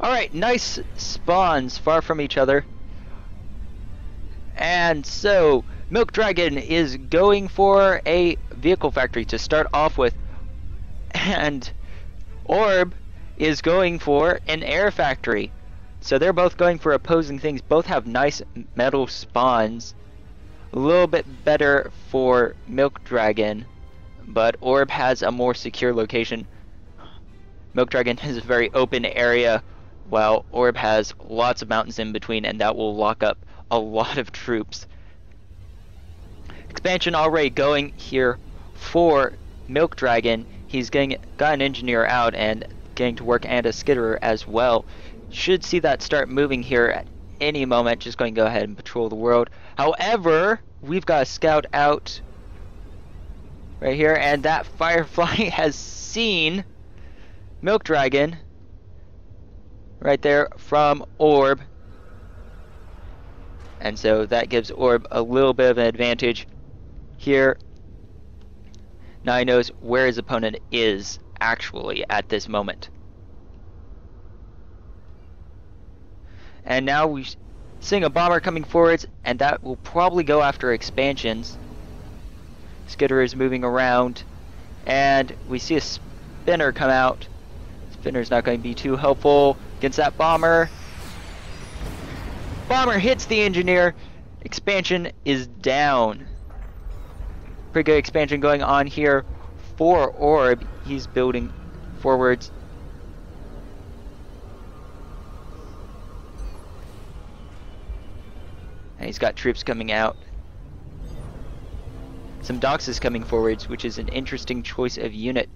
Alright, nice spawns far from each other. And so, Milkdragon is going for a vehicle factory to start off with. And Orb is going for an air factory. So they're both going for opposing things. Both have nice metal spawns. A little bit better for Milkdragon, but Orb has a more secure location. Milkdragon has a very open area, while Orb has lots of mountains in between, and that will lock up a lot of troops. Expansion already going here for Milkdragon. He's got an engineer out and getting to work, and a skitterer as well. Should see that start moving here at any moment. Just going to go ahead and patrol the world. However, we've got a scout out right here, and that Firefly has seen Milkdragon right there from Orb. And so that gives Orb a little bit of an advantage here. Now he knows where his opponent is actually at this moment. And now we're seeing a bomber coming forwards, and that will probably go after expansions. Skitter is moving around, and we see a spinner come out. Spinner's not going to be too helpful against that bomber. Bomber hits the engineer. Expansion is down. Pretty good expansion going on here for Orb. He's building forwards. And he's got troops coming out. Some Doxes coming forwards, which is an interesting choice of unit.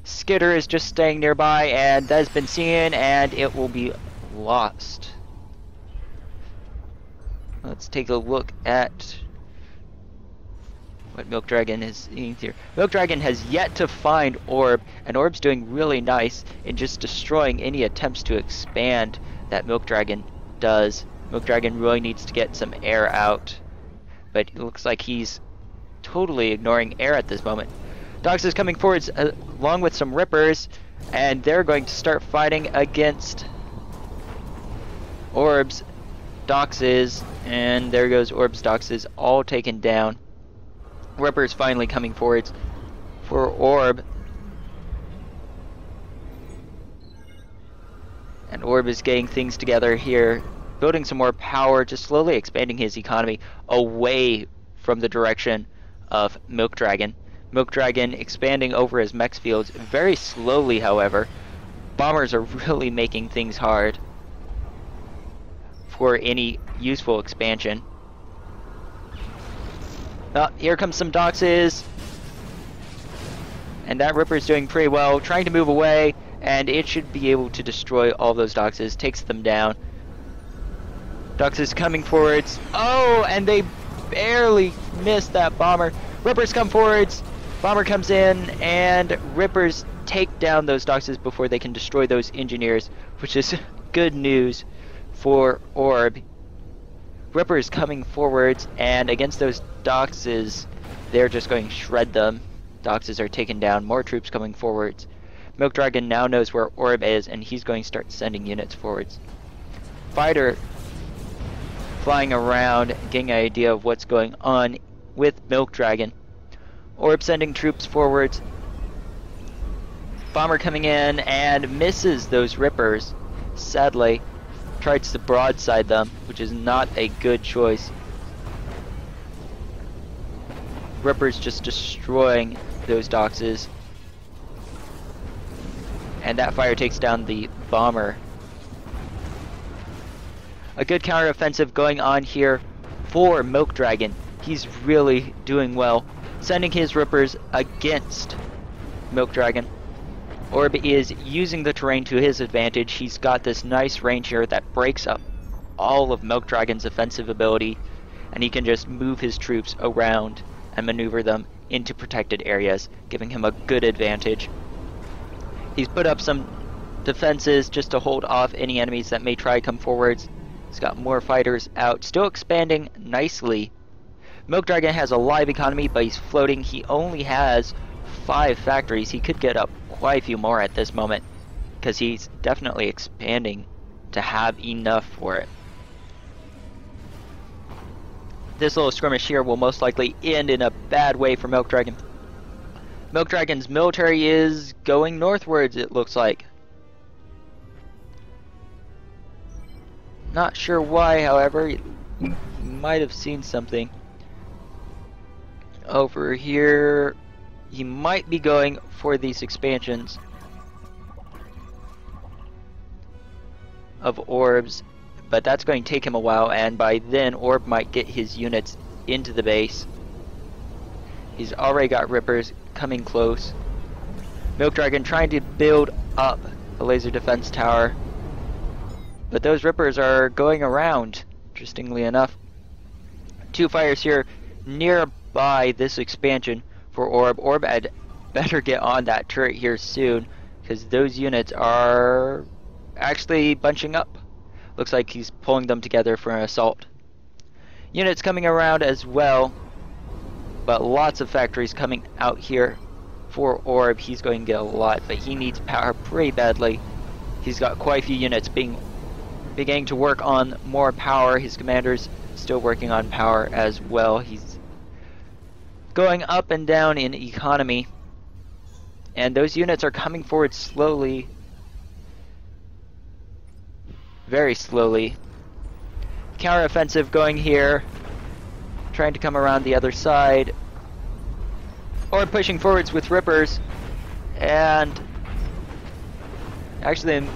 Skitter is just staying nearby, and that has been seen, and it will be lost. Let's take a look at what Milkdragon is seeing here. Milkdragon has yet to find Orb, and Orb's doing really nice in just destroying any attempts to expand that Milkdragon does. Milkdragon really needs to get some air out, but it looks like he's totally ignoring air at this moment. Dox is coming forwards along with some Rippers, and they're going to start fighting against Orb's Doxes, and there goes Orb's Doxes, all taken down. Rippers finally coming forwards for Orb. And Orb is getting things together here, building some more power, just slowly expanding his economy away from the direction of Milkdragon. Milkdragon expanding over his mech fields very slowly, however. Bombers are really making things hard for any useful expansion. Here comes some Doxes. And that Ripper's doing pretty well, trying to move away, and it should be able to destroy all those Doxes, takes them down. Doxes coming forwards. Oh, and they barely missed that bomber. Rippers come forwards. Bomber comes in, and Rippers take down those Doxes before they can destroy those engineers, which is good news for Orb. Rippers coming forwards, and against those Doxes, they're just going to shred them. Doxes are taken down, more troops coming forwards. Milkdragon now knows where Orb is, and he's going to start sending units forwards. Fighter flying around, getting an idea of what's going on with Milkdragon. Orb sending troops forwards. Bomber coming in and misses those Rippers. Sadly, tries to broadside them, which is not a good choice. Rippers just destroying those Doxes. And that fire takes down the bomber. A good counteroffensive going on here for Milkdragon. He's really doing well, sending his Rippers against Milkdragon. Orb is using the terrain to his advantage. He's got this nice range here that breaks up all of Milkdragon's offensive ability, and he can just move his troops around and maneuver them into protected areas, giving him a good advantage. He's put up some defenses just to hold off any enemies that may try to come forwards. He's got more fighters out, still expanding nicely. Milkdragon has a live economy, but he's floating. He only has 5 factories. He could get up quite a few more at this moment, because he's definitely expanding to have enough for it. This little skirmish here will most likely end in a bad way for Milkdragon. Milkdragon's military is going northwards, it looks like. Not sure why, however. You might have seen something. Over here, he might be going for these expansions of orbs, but that's going to take him a while, and by then Orb might get his units into the base. He's already got Rippers coming close. Milkdragon trying to build up a laser defense tower, but those Rippers are going around, interestingly enough. Two fighters here nearby this expansion for Orb. Orb had better get on that turret here soon, because those units are actually bunching up. Looks like he's pulling them together for an assault. Units coming around as well, but lots of factories coming out here for Orb. He's going to get a lot, but he needs power pretty badly. He's got quite a few units beginning to work on more power. His commander's still working on power as well. He's going up and down in economy, and those units are coming forward slowly, very slowly. Counteroffensive going here, trying to come around the other side, or pushing forwards with Rippers, and actually I'm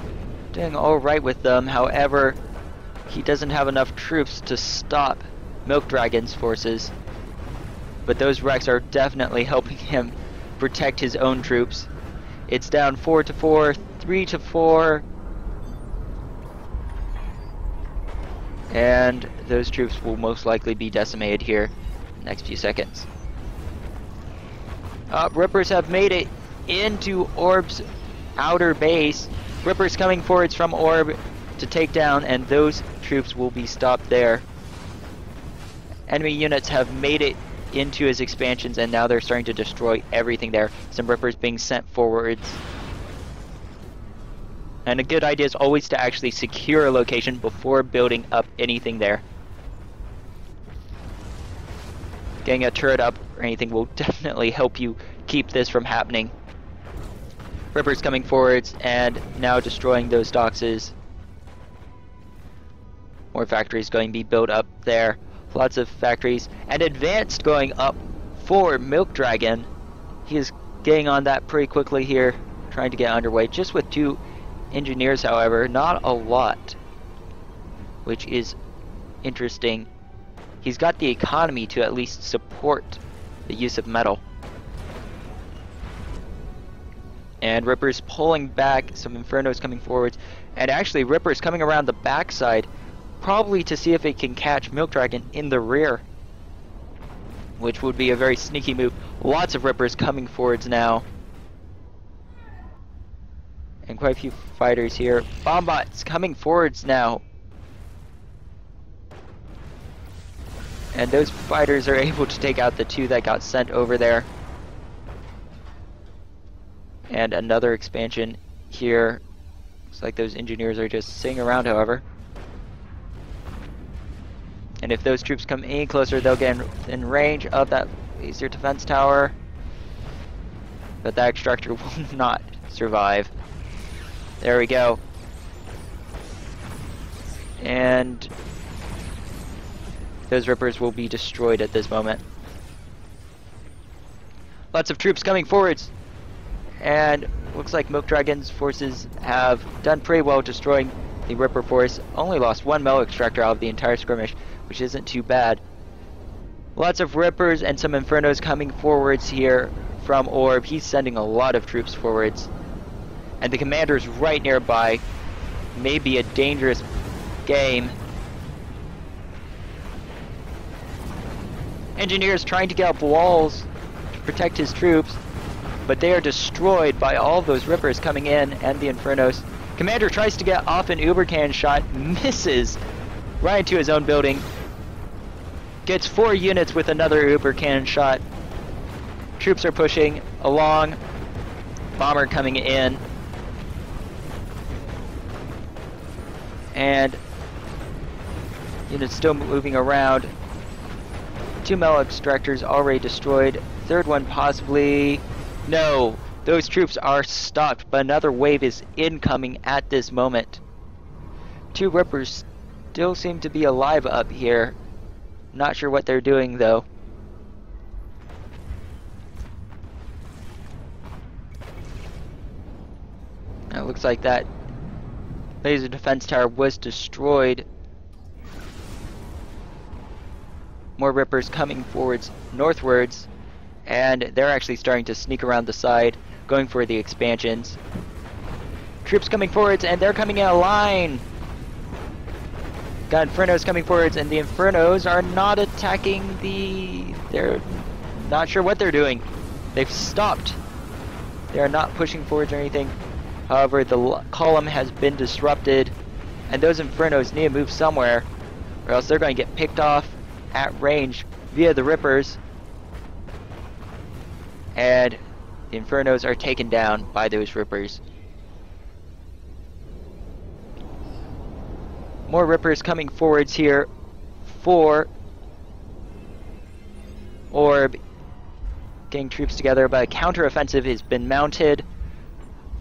doing alright with them. However, he doesn't have enough troops to stop Milkdragon's forces, but those wrecks are definitely helping him protect his own troops. It's down 4-4, 3-4, and those troops will most likely be decimated here in the next few seconds. Rippers have made it into Orb's outer base. Rippers coming forwards from Orb to take down, and those troops will be stopped there. Enemy units have made it into his expansions, and now they're starting to destroy everything there. Some Rippers being sent forwards. And a good idea is always to actually secure a location before building up anything there. Getting a turret up or anything will definitely help you keep this from happening. Rippers coming forwards and now destroying those doxes. More factories going to be built up there. Lots of factories. And advanced going up for Milkdragon. He is getting on that pretty quickly here, trying to get underway. Just with 2 engineers, however, not a lot, which is interesting. He's got the economy to at least support the use of metal. And Rippers pulling back, some Infernos coming forwards, and actually Rippers coming around the backside, probably to see if it can catch Milkdragon in the rear, which would be a very sneaky move. Lots of Rippers coming forwards now, and quite a few fighters here. Bombbots coming forwards now, and those fighters are able to take out the 2 that got sent over there. And another expansion here. Looks like those engineers are just sitting around, however. And if those troops come any closer, they'll get in range of that laser defense tower. But that extractor will not survive. There we go. And those Rippers will be destroyed at this moment. Lots of troops coming forwards. And looks like Milkdragon's forces have done pretty well destroying the Ripper force. Only lost 1 metal extractor out of the entire skirmish, which isn't too bad. Lots of Rippers and some Infernos coming forwards here from Orb. He's sending a lot of troops forwards. And the commander's right nearby. May be a dangerous game. Engineers trying to get up walls to protect his troops, but they are destroyed by all of those Rippers coming in and the Infernos. Commander tries to get off an Uber cannon shot, misses right into his own building. Gets 4 units with another Uber cannon shot. Troops are pushing along. Bomber coming in. And units still moving around. 2 metal extractors already destroyed. Third one possibly... No! Those troops are stopped, but another wave is incoming at this moment. 2 Rippers still seem to be alive up here. Not sure what they're doing though. It looks like that laser defense tower was destroyed. More Rippers coming forwards, northwards, and they're actually starting to sneak around the side, going for the expansions. Troops coming forwards, and they're coming in a line! Got Infernos coming forwards, and the Infernos are not attacking the... They're not sure what they're doing. They've stopped. They are not pushing forwards or anything. However, the column has been disrupted, and those Infernos need to move somewhere, or else they're going to get picked off at range via the Rippers, and the Infernos are taken down by those Rippers. More Rippers coming forwards here for Orb, getting troops together, but a counter-offensive has been mounted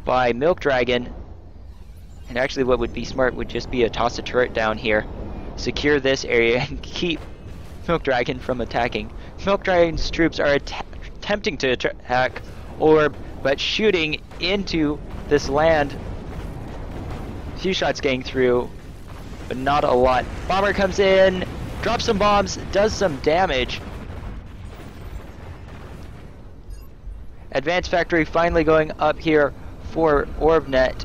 by Milkdragon, and actually what would be smart would just be to toss a turret down here, secure this area, and keep Milkdragon from attacking. Milkdragon's troops are attempting to attack Orb, but shooting into this land. A few shots getting through, but not a lot. Bomber comes in, drops some bombs, does some damage. Advanced Factory finally going up here for OrbNet,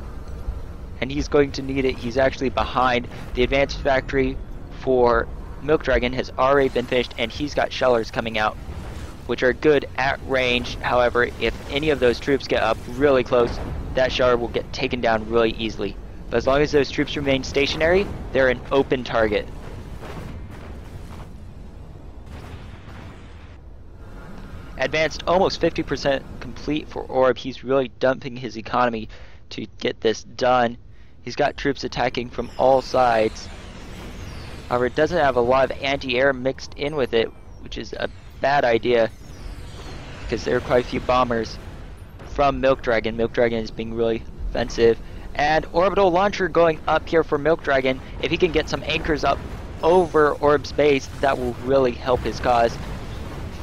and he's going to need it. He's actually behind. The Advanced Factory for Milkdragon has already been finished, and he's got shellers coming out, which are good at range. However, if any of those troops get up really close, that sheller will get taken down really easily. But as long as those troops remain stationary, they're an open target. Advanced almost 50% complete for Orb. He's really dumping his economy to get this done. He's got troops attacking from all sides. However, it doesn't have a lot of anti-air mixed in with it, which is a bad idea, because there are quite a few bombers from Milkdragon. Milkdragon is being really offensive. And orbital launcher going up here for Milkdragon. If he can get some anchors up over Orb's base, that will really help his cause.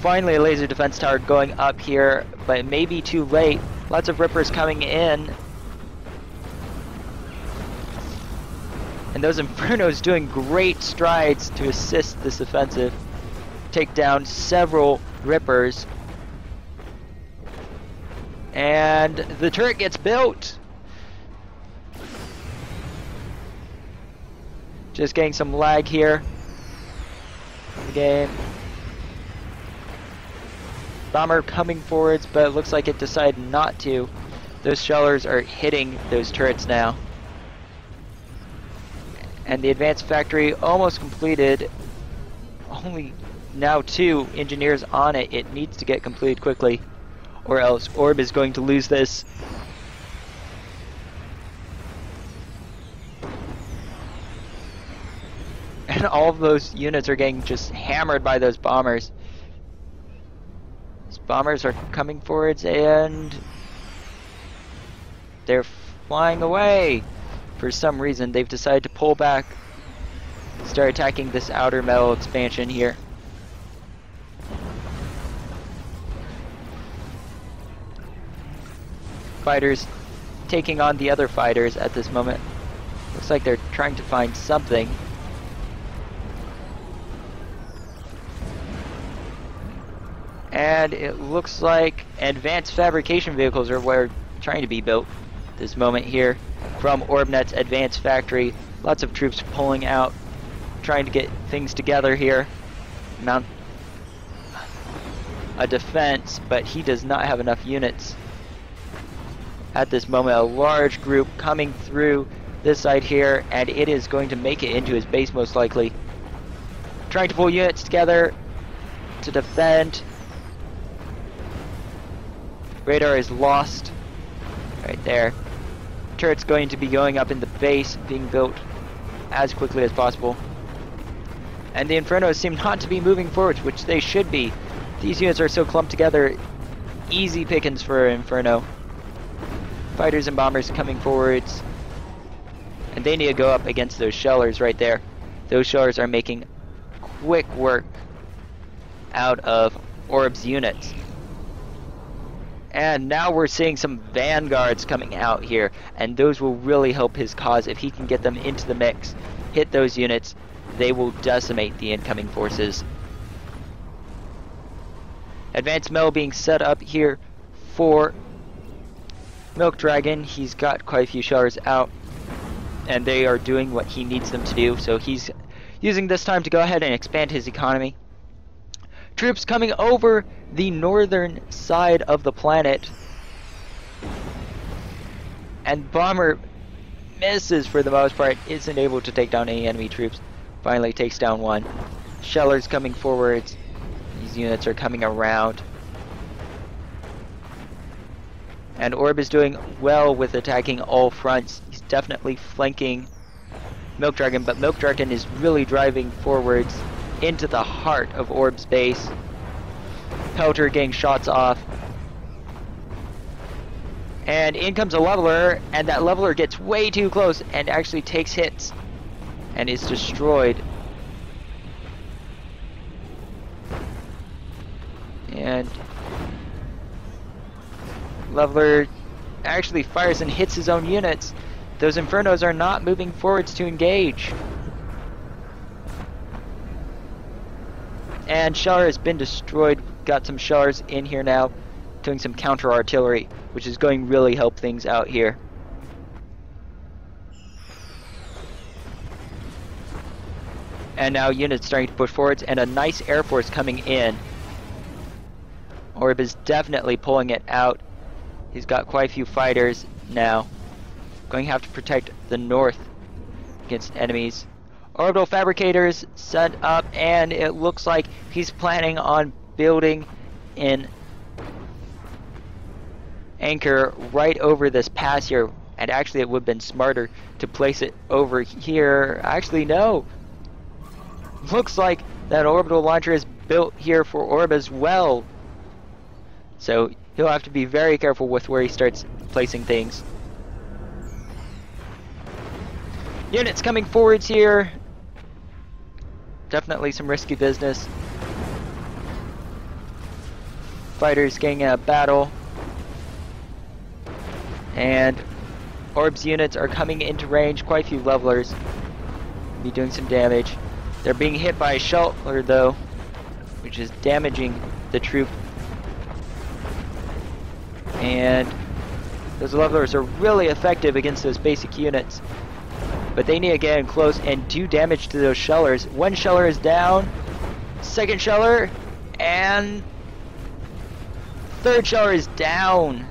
Finally, a laser defense tower going up here, but it may be too late. Lots of Rippers coming in. And those Infernos doing great strides to assist this offensive. Take down several Rippers. And the turret gets built. Just getting some lag here in the game. Bomber coming forwards, but it looks like it decided not to. Those shellers are hitting those turrets now. And the Advanced Factory almost completed. Only now 2 engineers on it. It needs to get completed quickly, or else Orb is going to lose this. And all of those units are getting just hammered by those bombers. These bombers are coming forwards and they're flying away. For some reason, they've decided to pull back, start attacking this outer metal expansion here. Fighters taking on the other fighters at this moment. Looks like they're trying to find something. And it looks like advanced fabrication vehicles are where trying to be built this moment here from OrbNet's Advanced Factory. Lots of troops pulling out, trying to get things together here. Mount a defense, but he does not have enough units at this moment. A large group coming through this side here, and it is going to make it into his base most likely. Trying to pull units together to defend. Radar is lost right there. Turret's going to be going up in the base, being built as quickly as possible. And the Infernos seem not to be moving forwards, which they should be. These units are so clumped together. Easy pickings for Inferno. Fighters and bombers coming forwards. And they need to go up against those shellers right there. Those shellers are making quick work out of Orb's units. And now we're seeing some vanguards coming out here, and those will really help his cause if he can get them into the mix. Hit those units, they will decimate the incoming forces. Advanced Mel being set up here for Milkdragon. He's got quite a few shellers out, and they are doing what he needs them to do, so he's using this time to go ahead and expand his economy. Troops coming over the northern side of the planet. And Bomber misses for the most part, isn't able to take down any enemy troops. Finally takes down one. Shellers coming forwards. These units are coming around. And Orb is doing well with attacking all fronts. He's definitely flanking Milkdragon, but Milkdragon is really driving forwards into the heart of Orb's base. Pelter getting shots off. And in comes a leveler, and that leveler gets way too close and actually takes hits and is destroyed. And leveler actually fires and hits his own units. Those Infernos are not moving forwards to engage. And Sheller has been destroyed. Got some Shellers in here now, doing some counter artillery, which is going to really help things out here. And now units starting to push forwards, and a nice air force coming in. Orb is definitely pulling it out. He's got quite a few fighters now. Going to have to protect the north against enemies. Orbital fabricators set up, and it looks like he's planning on building an anchor right over this pass here. And actually it would have been smarter to place it over here. Actually, no. Looks like that orbital launcher is built here for Orb as well. So he'll have to be very careful with where he starts placing things. Units coming forwards here. Definitely some risky business. Fighters getting in a battle. And Orb's units are coming into range. Quite a few levelers. Be doing some damage. They're being hit by a shelter though, which is damaging the troop. And those levelers are really effective against those basic units. But they need to get in close and do damage to those shellers. One sheller is down. Second sheller. And third sheller is down.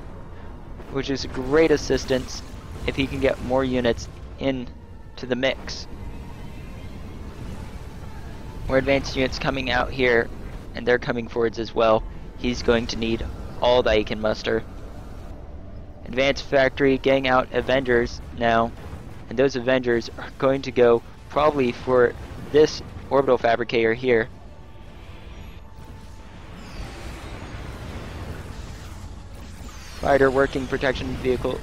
Which is a great assistance if he can get more units into the mix. More advanced units coming out here. And they're coming forwards as well. He's going to need all that he can muster. Advanced factory getting out Avengers now. And those Avengers are going to go probably for this orbital fabricator here. Fighter working protection vehicle.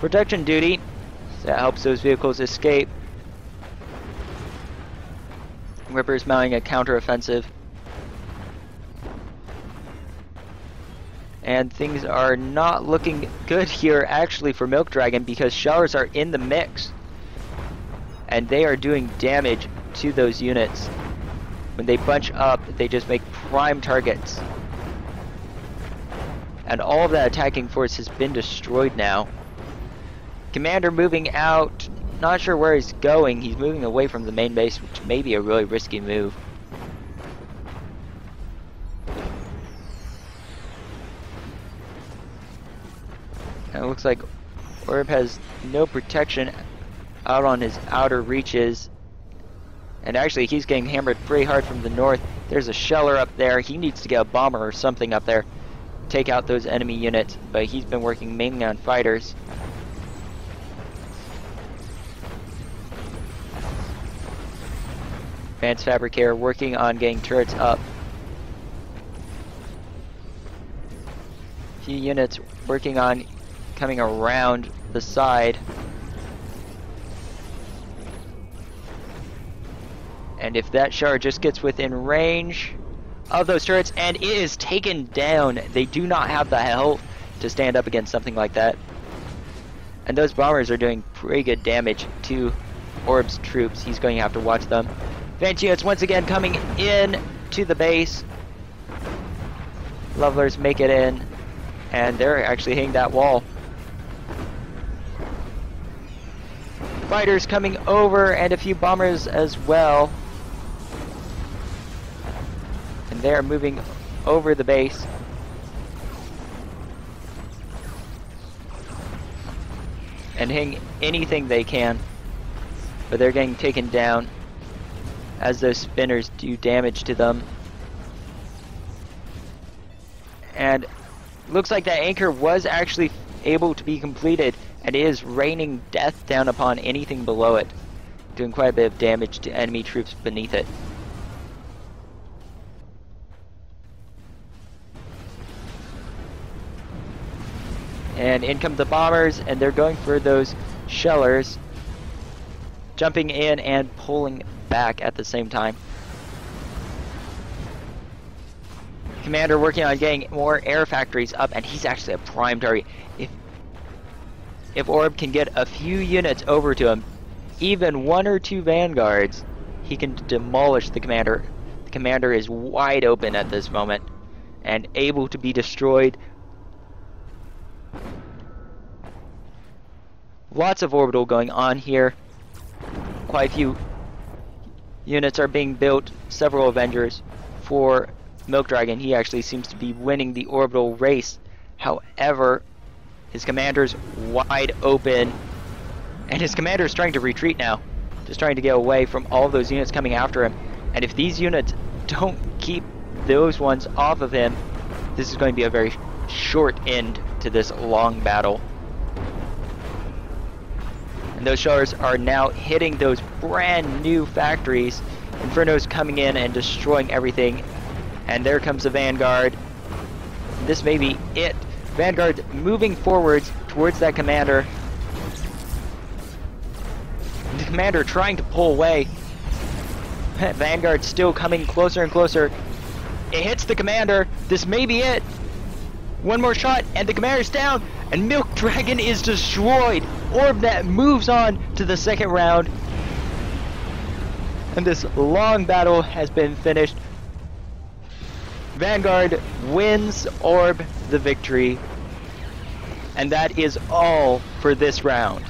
Protection duty. So that helps those vehicles escape. Ripper's mounting a counter-offensive. And things are not looking good here actually for Milkdragon, because shellers are in the mix. And they are doing damage to those units. When they bunch up, they just make prime targets. And all of that attacking force has been destroyed now. Commander moving out. Not sure where he's going. He's moving away from the main base, which may be a really risky move. And it looks like Orb has no protection out on his outer reaches. And actually he's getting hammered pretty hard from the north. There's a sheller up there. He needs to get a bomber or something up there. Take out those enemy units. But he's been working mainly on fighters. Advanced Fabricator working on getting turrets up. Few units working on coming around the side. And if that shard just gets within range of those turrets, and it is taken down, they do not have the health to stand up against something like that. And those bombers are doing pretty good damage to Orb's troops. He's going to have to watch them. Advanced units once again coming in to the base. Levelers make it in, and they're actually hitting that wall. Fighters coming over, and a few bombers as well. And they're moving over the base. And hitting anything they can. But they're getting taken down as those spinners do damage to them. And looks like that anchor was actually able to be completed, and it is raining death down upon anything below it, doing quite a bit of damage to enemy troops beneath it. And in come the bombers, and they're going for those shellers, jumping in and pulling back at the same time. Commander working on getting more air factories up, and he's actually a prime target. If Orb can get a few units over to him, even 1 or 2 vanguards, he can demolish the commander. The commander is wide open at this moment and able to be destroyed. Lots of orbital going on here. Quite a few units are being built, several Avengers for Milkdragon. He actually seems to be winning the orbital race. However, his commander's wide open, and his commander is trying to retreat now, just trying to get away from all of those units coming after him. And if these units don't keep those ones off of him, this is going to be a very short end to this long battle. And those shellers are now hitting those brand new factories. Inferno's coming in and destroying everything. And there comes the Vanguard. This may be it. Vanguard moving forwards towards that commander. The commander trying to pull away. Vanguard still coming closer and closer. It hits the commander. This may be it. One more shot and the commander's down. And Milkdragon is destroyed. Orbnet moves on to the second round. And this long battle has been finished. Vanguard wins Orb the victory. And that is all for this round.